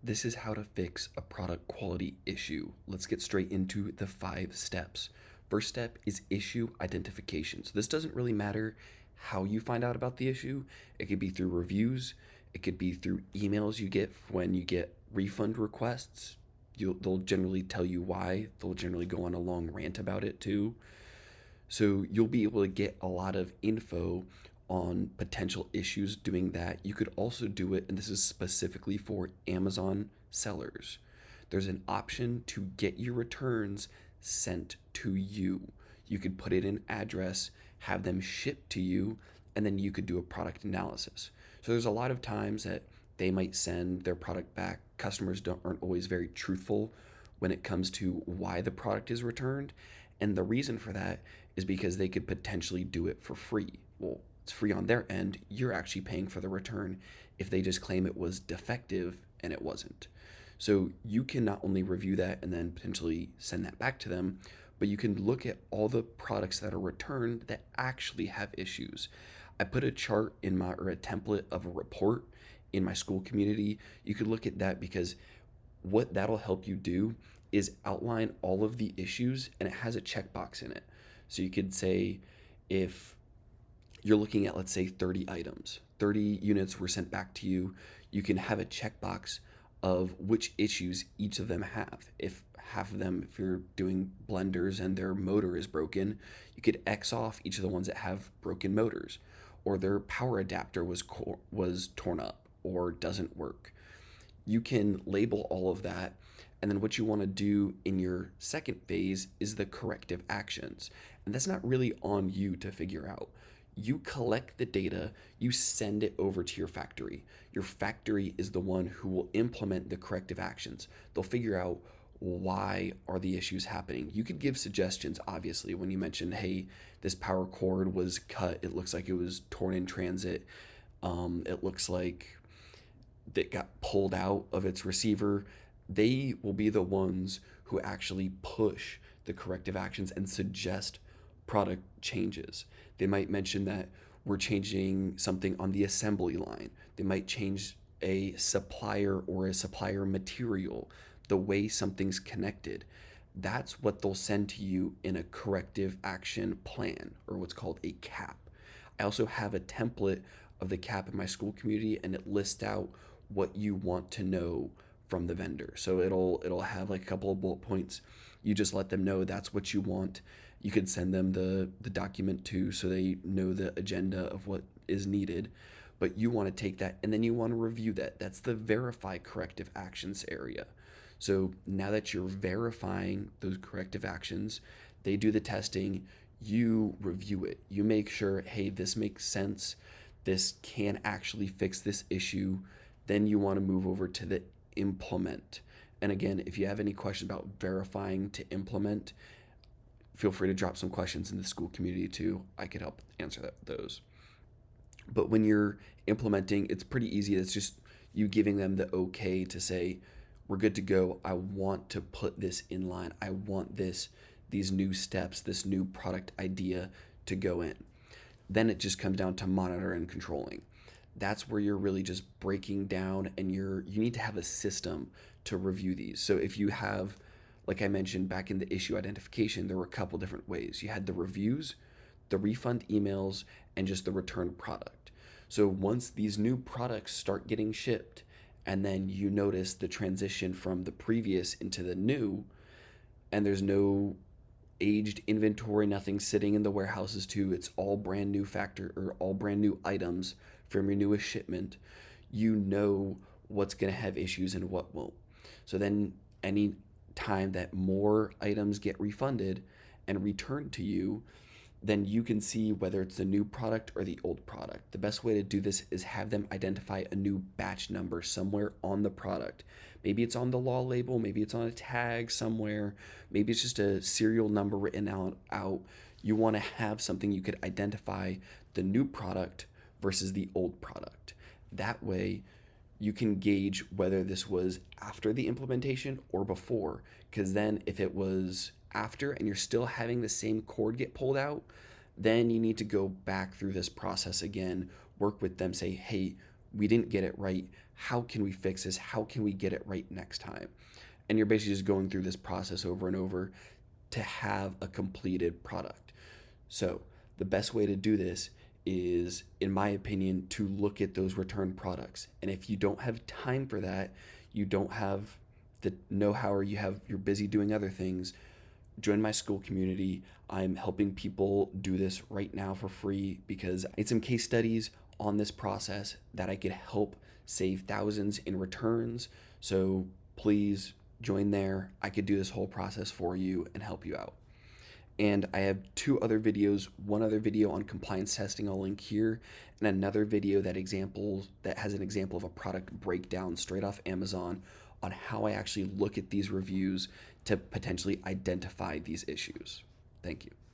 this is how to fix a product quality issue. Let's get straight into the 5 steps. First step is issue identification. So this doesn't really matter how you find out about the issue. It could be through reviews. It could be through emails you get when you get refund requests. They'll generally tell you why. They'll generally go on a long rant about it too. So you'll be able to get a lot of info on potential issues doing that. You could also do it, and this is specifically for Amazon sellers. There's an option to get your returns sent to you. You could put it in address, have them shipped to you, and then you could do a product analysis. So there's a lot of times that they might send their product back. Customers aren't always very truthful when it comes to why the product is returned. And the reason for that is because they could potentially do it for free. Well, it's free on their end. You're actually paying for the return if they just claim it was defective and it wasn't. So you can not only review that and then potentially send that back to them, but you can look at all the products that are returned that actually have issues. I put a chart in or a template of a report in my Skool community. You could look at that because what that'll help you do is outline all of the issues, and it has a checkbox in it. So you could say, if you're looking at, let's say, 30 items, 30 units were sent back to you, you can have a checkbox of which issues each of them have. If half of them, if you're doing blenders and their motor is broken, you could X off each of the ones that have broken motors, or their power adapter was torn up or doesn't work. You can label all of that, and then what you want to do in your second phase is the corrective actions. And that's not really on you to figure out. You collect the data, you send it over to your factory. Your factory is the one who will implement the corrective actions. They'll figure out why are the issues happening. You could give suggestions, obviously, when you mention, hey, this power cord was cut. It looks like it was torn in transit. It looks like that got pulled out of its receiver. They will be the ones who actually push the corrective actions and suggest product changes. They might mention that we're changing something on the assembly line. They might change a supplier or a supplier material, the way something's connected. That's what they'll send to you in a corrective action plan, or what's called a CAP. I also have a template of the CAP in my Skool community, and it lists out what you want to know from the vendor. So it'll have like a couple of bullet points. You just let them know that's what you want. You could send them the document too, so they know the agenda of what is needed. But you want to take that and then you want to review that. That's the verify corrective actions area. So now that you're verifying those corrective actions, they do the testing, you review it. You make sure, hey, this makes sense. This can actually fix this issue. Then you want to move over to the implement. And again, if you have any questions about verifying to implement, feel free to drop some questions in the Skool community too. I could help answer those. But when you're implementing, it's pretty easy. It's just you giving them the okay to say, we're good to go. I want to put this in line. I want these new steps, this new product idea to go in. Then it just comes down to monitor and controlling. That's where you're really just breaking down, and you need to have a system to review these. So if you have, like I mentioned back in the issue identification, there were a couple different ways. You had the reviews, the refund emails, and just the return product. So once these new products start getting shipped, and then you notice the transition from the previous into the new, and there's no aged inventory, nothing sitting in the warehouses too, it's all brand new all brand new items from your newest shipment, you know what's going to have issues and what won't. So then any time that more items get refunded and returned to you, then you can see whether it's the new product or the old product. The best way to do this is have them identify a new batch number somewhere on the product. Maybe it's on the law label, maybe it's on a tag somewhere, maybe it's just a serial number written out. You want to have something you could identify the new product versus the old product. That way you can gauge whether this was after the implementation or before, because then if it was after and you're still having the same cord get pulled out, then you need to go back through this process again, work with them, say, hey, we didn't get it right. How can we fix this? How can we get it right next time? And you're basically just going through this process over and over to have a completed product. So the best way to do this is, in my opinion, to look at those returned products. And if you don't have time for that, you don't have the know-how, or you're busy doing other things, join my Skool community. I'm helping people do this right now for free because I need some case studies on this process that I could help save thousands in returns. So please join there. I could do this whole process for you and help you out. And I have two other videos, one other video on compliance testing I'll link here, and another video that has an example of a product breakdown straight off Amazon on how I actually look at these reviews to potentially identify these issues. Thank you.